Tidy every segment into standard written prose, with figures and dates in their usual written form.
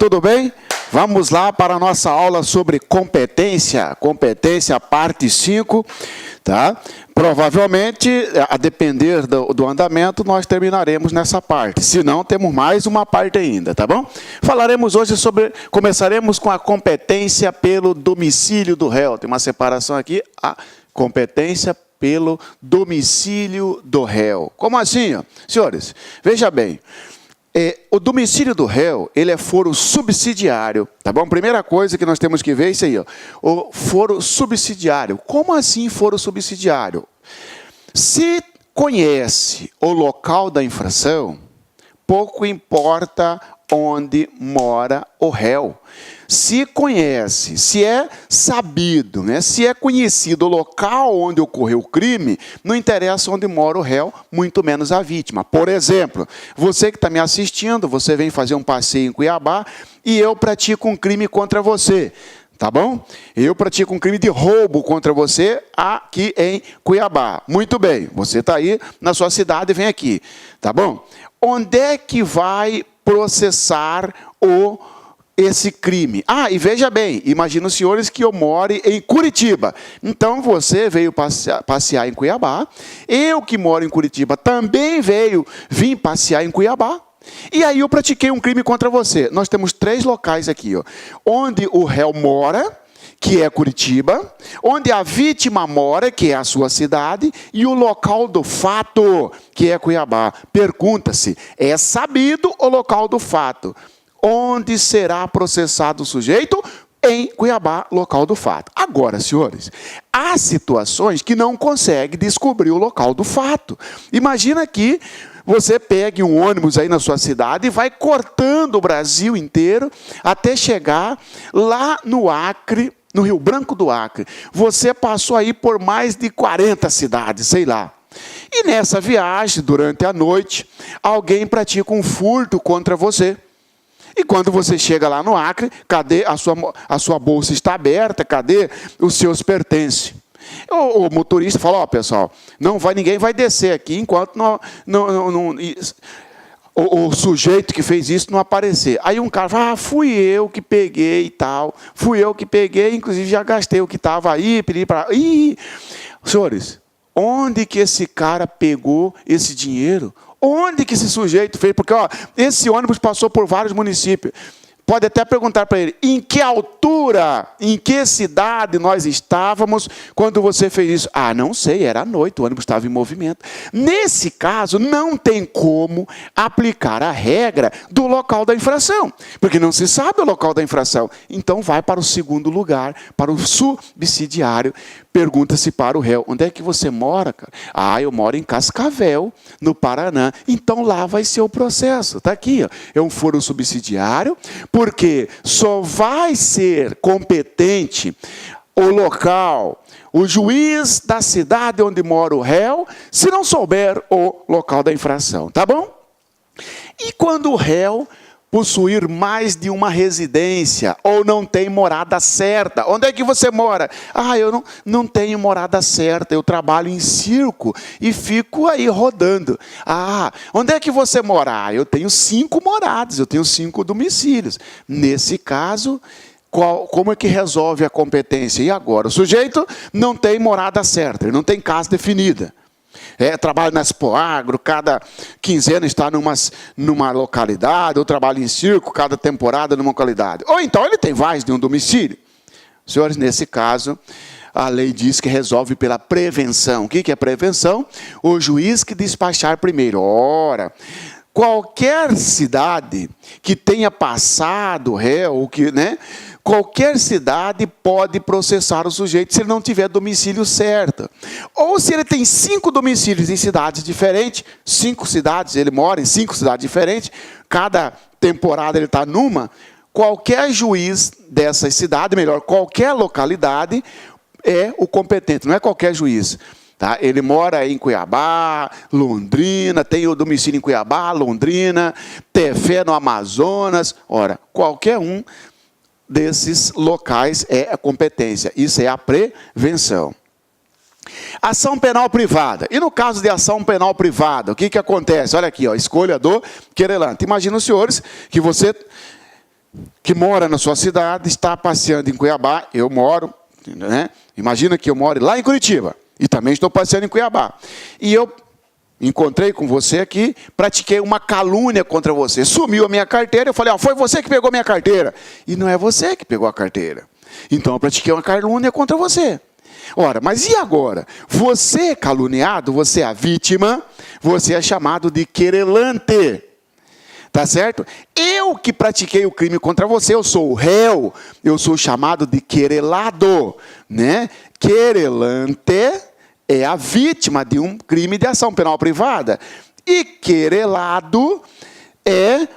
Tudo bem? Vamos lá para a nossa aula sobre competência. Competência, parte 5, tá? Provavelmente, a depender do andamento, nós terminaremos nessa parte. Se não, temos mais uma parte ainda, tá bom? Falaremos hoje sobre... Começaremos com a competência pelo domicílio do réu. Tem uma separação aqui, a competência pelo domicílio do réu. Como assim, ó? Senhores, veja bem. O domicílio do réu, ele é foro subsidiário, tá bom? Primeira coisa que nós temos que ver é isso aí, ó. O foro subsidiário. Como assim foro subsidiário? Se conhece o local da infração, pouco importa onde mora o réu. Se conhece, se é sabido, né? Se é conhecido o local onde ocorreu o crime, não interessa onde mora o réu, muito menos a vítima. Por exemplo, você que está me assistindo, você vem fazer um passeio em Cuiabá e eu pratico um crime contra você. Tá bom? Eu pratico um crime de roubo contra você aqui em Cuiabá. Muito bem, você está aí na sua cidade e vem aqui. Tá bom? Onde é que vai processar esse crime? E veja bem, imagina os senhores que eu moro em Curitiba. Então, você veio passear em Cuiabá. Eu que moro em Curitiba também vim passear em Cuiabá. E aí eu pratiquei um crime contra você. Nós temos 3 locais aqui, ó, onde o réu mora, que é Curitiba, onde a vítima mora, que é a sua cidade, e o local do fato, que é Cuiabá. Pergunta-se, é sabido o local do fato? Onde será processado o sujeito? Em Cuiabá, local do fato. Agora, senhores, há situações que não consegue descobrir o local do fato. Imagina que você pegue um ônibus aí na sua cidade e vai cortando o Brasil inteiro até chegar lá no Acre, no Rio Branco do Acre. Você passou aí por mais de 40 cidades, sei lá. E nessa viagem, durante a noite, alguém pratica um furto contra você. E quando você chega lá no Acre, cadê a sua bolsa está aberta, cadê os seus pertences? O motorista fala, pessoal, ninguém vai descer aqui enquanto o sujeito que fez isso não aparecer. Aí um cara fala, fui eu que peguei e tal, fui eu que peguei, inclusive já gastei o que estava aí, pedi para... Senhores, onde que esse cara pegou esse dinheiro? Onde que esse sujeito fez? Porque esse ônibus passou por vários municípios. Pode até perguntar para ele, em que altura, em que cidade nós estávamos quando você fez isso? Não sei, era à noite, o ônibus estava em movimento. Nesse caso, não tem como aplicar a regra do local da infração, porque não se sabe o local da infração. Então, vai para o segundo lugar, para o subsidiário, pergunta-se para o réu, onde é que você mora, cara? Eu moro em Cascavel, no Paraná. Então, lá vai ser o processo. Está aqui, ó. É um foro subsidiário, porque só vai ser competente o local, o juiz da cidade onde mora o réu, se não souber o local da infração. Tá bom? E quando o réu possuir mais de uma residência ou não tem morada certa. Onde é que você mora? Eu não tenho morada certa, eu trabalho em circo e fico aí rodando. Onde é que você mora? Eu tenho 5 moradas, eu tenho 5 domicílios. Nesse caso, como é que resolve a competência? E agora? O sujeito não tem morada certa, ele não tem casa definida. Trabalho na Expoagro, cada quinzena está numa localidade, ou trabalho em circo, cada temporada numa localidade. Ou então ele tem mais de um domicílio. Senhores, nesse caso, a lei diz que resolve pela prevenção. O que é prevenção? O juiz que despachar primeiro. Ora, qualquer cidade que tenha passado réu, qualquer cidade pode processar o sujeito se ele não tiver domicílio certo. Ou se ele tem 5 domicílios em cidades diferentes, 5 cidades, ele mora em 5 cidades diferentes, cada temporada ele está numa, qualquer juiz dessa cidade, melhor, qualquer localidade é o competente, não é qualquer juiz. Tá? Ele mora em Cuiabá, Londrina, tem o domicílio em Cuiabá, Londrina, Tefé no Amazonas. Ora, qualquer um desses locais é a competência. Isso é a prevenção. Ação penal privada. E no caso de ação penal privada, o que acontece? Olha aqui, escolha do querelante. Imagina os senhores que você que mora na sua cidade, está passeando em Cuiabá, eu moro, né? Imagina que eu moro lá em Curitiba, e também estou passeando em Cuiabá. E eu encontrei com você aqui, pratiquei uma calúnia contra você. Sumiu a minha carteira, eu falei, foi você que pegou minha carteira. E não é você que pegou a carteira. Então eu pratiquei uma calúnia contra você. Ora, mas e agora? Você é caluniado, você é a vítima, você é chamado de querelante. Tá certo? Eu que pratiquei o crime contra você, eu sou o réu, eu sou chamado de querelado, né? Querelante é a vítima de um crime de ação penal privada. E querelado é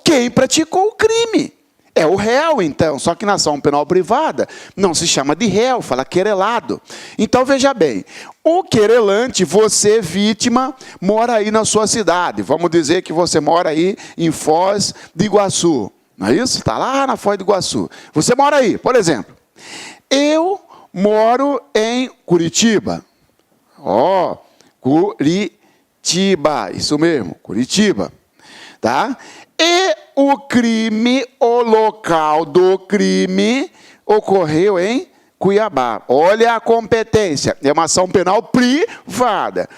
quem praticou o crime. É o réu, então. Só que na ação penal privada não se chama de réu, fala querelado. Então, veja bem. O querelante, você, vítima, mora aí na sua cidade. Vamos dizer que você mora aí em Foz do Iguaçu. Não é isso? Está lá na Foz do Iguaçu. Você mora aí, por exemplo. Eu moro em Curitiba. Curitiba. Isso mesmo, Curitiba. Tá? E o crime, o local do crime, ocorreu em Cuiabá. Olha a competência. É uma ação penal privada.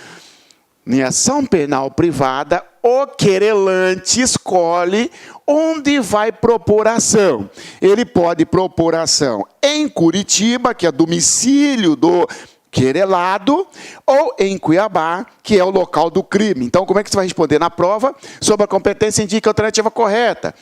Em ação penal privada, o querelante escolhe onde vai propor ação. Ele pode propor ação em Curitiba, que é domicílio do querelado, ou em Cuiabá, que é o local do crime. Então, como é que você vai responder na prova? Sobre a competência, indique a alternativa correta.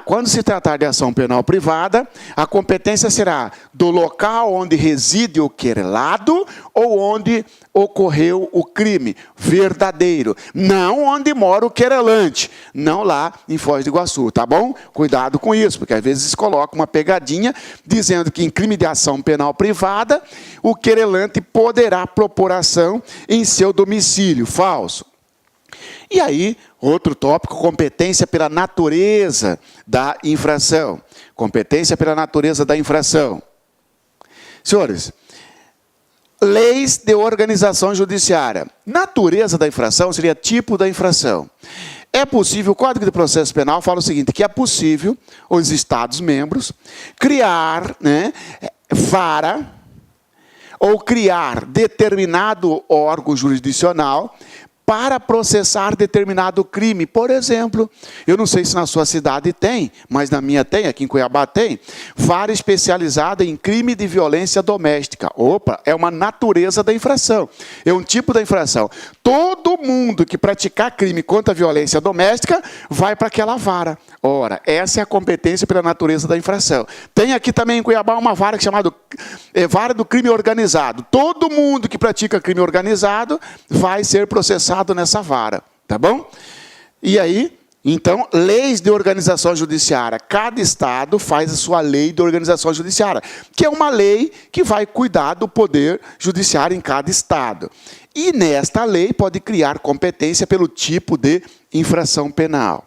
Quando se tratar de ação penal privada, a competência será do local onde reside o querelado ou onde ocorreu o crime verdadeiro. Não onde mora o querelante, não lá em Foz do Iguaçu, tá bom? Cuidado com isso, porque às vezes coloca uma pegadinha dizendo que em crime de ação penal privada, o querelante poderá propor ação em seu domicílio. Falso. E aí, outro tópico, competência pela natureza da infração. Competência pela natureza da infração. Senhores, leis de organização judiciária. Natureza da infração seria tipo da infração. É possível, o Código de Processo Penal fala o seguinte, que é possível os Estados-membros criar, vara ou criar determinado órgão jurisdicional para processar determinado crime. Por exemplo, eu não sei se na sua cidade tem, mas na minha tem, aqui em Cuiabá tem, vara especializada em crime de violência doméstica. Opa, é uma natureza da infração, é um tipo da infração. Todo mundo que praticar crime contra a violência doméstica vai para aquela vara. Ora, essa é a competência pela natureza da infração. Tem aqui também em Cuiabá uma vara chamada vara do crime organizado. Todo mundo que pratica crime organizado vai ser processado nessa vara, tá bom? E aí, então, leis de organização judiciária. Cada estado faz a sua lei de organização judiciária, que é uma lei que vai cuidar do poder judiciário em cada estado. E nesta lei pode criar competência pelo tipo de infração penal.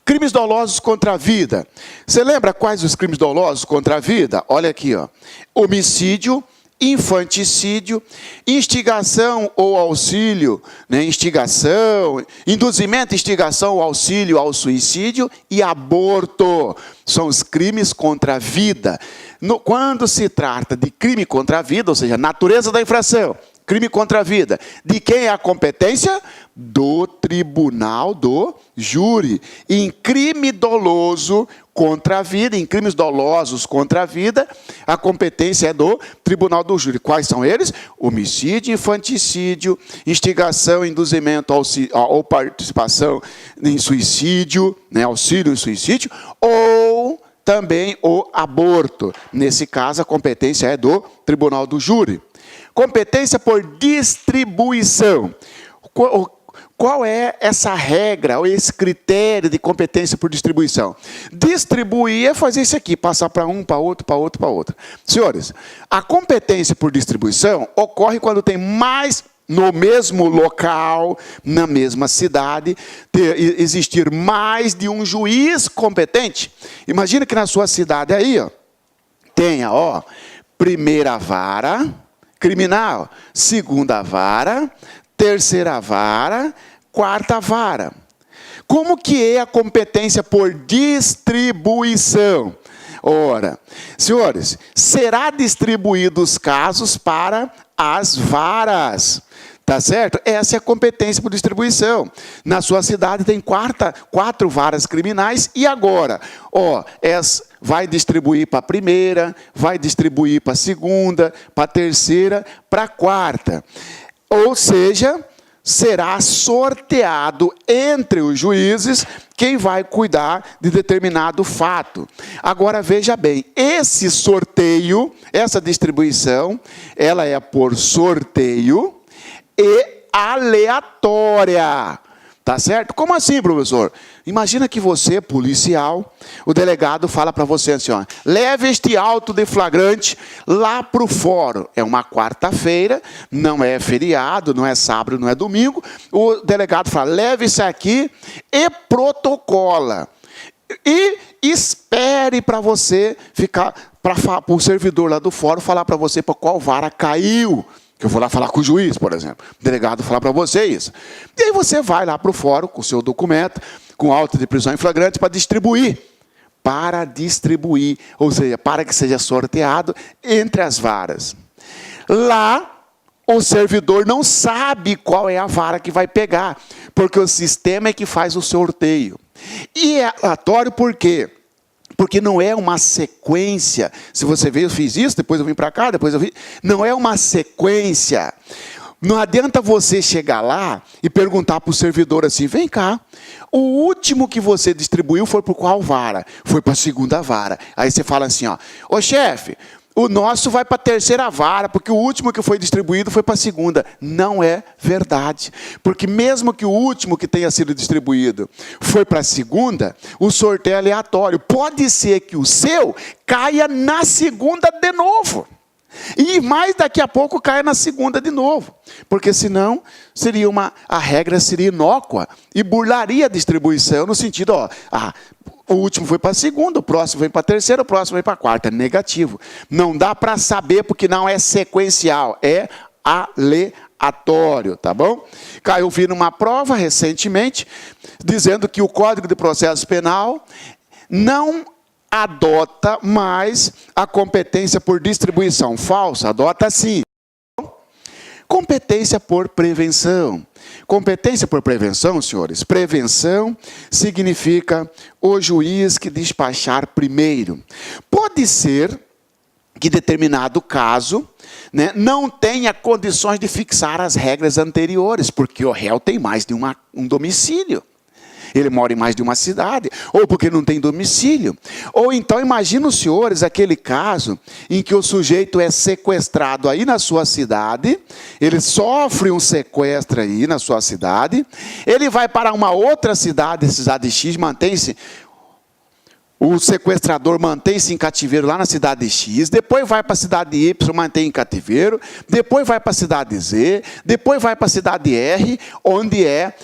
Crimes dolosos contra a vida. Você lembra quais os crimes dolosos contra a vida? Olha aqui, ó. Homicídio, infanticídio, instigação ou auxílio, instigação, induzimento, instigação ou auxílio ao suicídio e aborto. São os crimes contra a vida. Quando se trata de crime contra a vida, ou seja, natureza da infração, crime contra a vida, de quem é a competência? Do tribunal do júri. Em crime doloso contra a vida, em crimes dolosos contra a vida, a competência é do tribunal do júri. Quais são eles? Homicídio, infanticídio, instigação, induzimento ou participação em suicídio, auxílio em suicídio, ou também o aborto. Nesse caso, a competência é do tribunal do júri. Competência por distribuição. Qual é essa regra, ou esse critério de competência por distribuição? Distribuir é fazer isso aqui, passar para um, para outro, para outro, para outro. Senhores, a competência por distribuição ocorre quando tem mais, no mesmo local, na mesma cidade, existir mais de um juiz competente. Imagina que na sua cidade aí, tenha, primeira vara criminal, segunda vara, terceira vara, quarta vara. Como que é a competência por distribuição? Ora, senhores, será distribuído os casos para as varas. Tá certo? Essa é a competência por distribuição. Na sua cidade tem 4 varas criminais e agora, vai distribuir para a primeira, vai distribuir para a segunda, para a terceira, para a quarta. Ou seja, será sorteado entre os juízes quem vai cuidar de determinado fato. Agora, veja bem, esse sorteio, essa distribuição, ela é por sorteio e aleatória. Tá certo? Como assim, professor? Imagina que você, policial, o delegado fala para você assim, leve este auto de flagrante lá para o fórum. É uma quarta-feira, não é feriado, não é sábado, não é domingo. O delegado fala, leve isso aqui e protocola. E espere para você ficar, para o servidor lá do fórum falar para você para qual vara caiu. Eu vou lá falar com o juiz, por exemplo. O delegado falar para você isso. E aí você vai lá para o fórum com o seu documento, com auto de prisão em flagrante, para distribuir. Para distribuir, ou seja, para que seja sorteado entre as varas. Lá, o servidor não sabe qual é a vara que vai pegar, porque o sistema é que faz o sorteio. E é aleatório por quê? Porque não é uma sequência. Se você vê, eu fiz isso, depois eu vim para cá, depois eu vim. Não é uma sequência. Não adianta você chegar lá e perguntar para o servidor assim, vem cá, o último que você distribuiu foi por qual vara? Foi para a segunda vara. Aí você fala assim, ô chefe, o nosso vai para a terceira vara, porque o último que foi distribuído foi para a segunda. Não é verdade. Porque mesmo que o último que tenha sido distribuído foi para a segunda, o sorteio é aleatório. Pode ser que o seu caia na segunda de novo. E mais daqui a pouco caia na segunda de novo. Porque senão a regra seria inócua e burlaria a distribuição no sentido, o último foi para a segunda, o próximo foi para a terceira, o próximo foi para a quarta. Negativo. Não dá para saber porque não é sequencial, é aleatório, tá bom? Eu vi numa prova recentemente, dizendo que o Código de Processo Penal não adota mais a competência por distribuição. Falsa, adota sim. Competência por prevenção. Competência por prevenção, senhores, prevenção significa o juiz que despachar primeiro. Pode ser que determinado caso, não tenha condições de fixar as regras anteriores, porque o réu tem mais de um domicílio. Ele mora em mais de uma cidade, ou porque não tem domicílio. Ou então, imagina os senhores aquele caso em que o sujeito é sequestrado aí na sua cidade, ele sofre um sequestro aí na sua cidade, ele vai para uma outra cidade X, o sequestrador mantém-se em cativeiro lá na cidade X, depois vai para a cidade Y, mantém em cativeiro, depois vai para a cidade Z, depois vai para a cidade R, onde é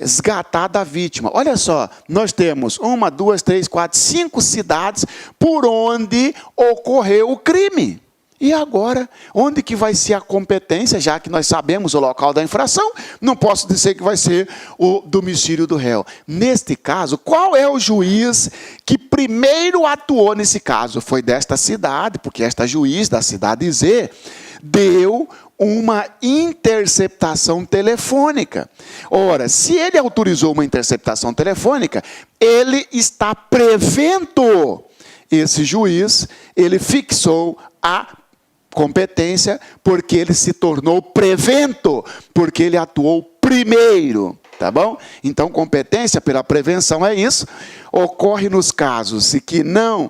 resgatada a vítima. Olha só, nós temos 1, 2, 3, 4, 5 cidades por onde ocorreu o crime. E agora, onde que vai ser a competência, já que nós sabemos o local da infração? Não posso dizer que vai ser o domicílio do réu. Neste caso, qual é o juiz que primeiro atuou nesse caso? Foi desta cidade, porque esta juiz da cidade Z deu uma interceptação telefônica. Ora, se ele autorizou uma interceptação telefônica, ele está prevento. Esse juiz, ele fixou a competência porque ele se tornou prevento, porque ele atuou primeiro, tá bom? Então, competência pela prevenção é isso. Ocorre nos casos em que não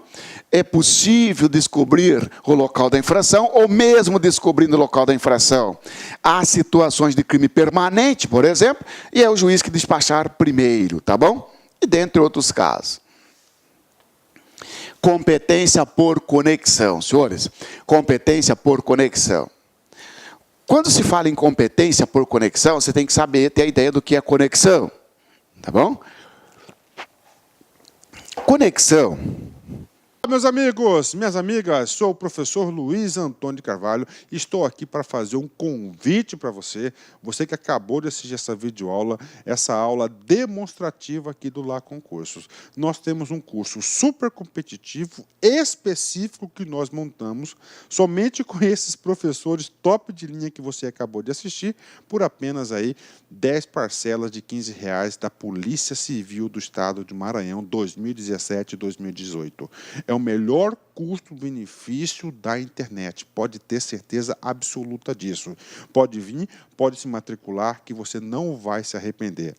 é possível descobrir o local da infração, ou mesmo descobrindo o local da infração. Há situações de crime permanente, por exemplo, e é o juiz que despachar primeiro, tá bom? E dentre outros casos. Competência por conexão, senhores. Competência por conexão. Quando se fala em competência por conexão, você tem que saber, ter a ideia do que é conexão, tá bom? Conexão. Meus amigos, minhas amigas, sou o professor Luiz Antônio de Carvalho e estou aqui para fazer um convite para você, você que acabou de assistir essa videoaula, essa aula demonstrativa aqui do Lá Concursos. Nós temos um curso super competitivo, específico, que nós montamos somente com esses professores top de linha que você acabou de assistir, por apenas aí 10 parcelas de R$15 da Polícia Civil do Estado de Maranhão 2017 e 2018. É o melhor custo-benefício da internet, pode ter certeza absoluta disso. Pode vir, pode se matricular, que você não vai se arrepender.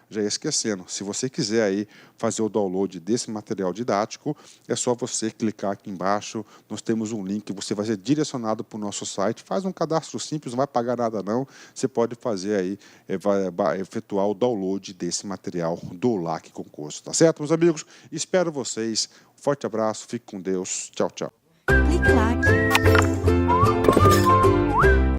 Já ia esquecendo, se você quiser aí fazer o download desse material didático, é só você clicar aqui embaixo, nós temos um link, você vai ser direcionado para o nosso site, faz um cadastro simples, não vai pagar nada não, você pode fazer aí, vai efetuar o download desse material do LAC Concurso, tá certo, meus amigos? Espero vocês, forte abraço, fique com Deus, tchau, tchau. Clique lá.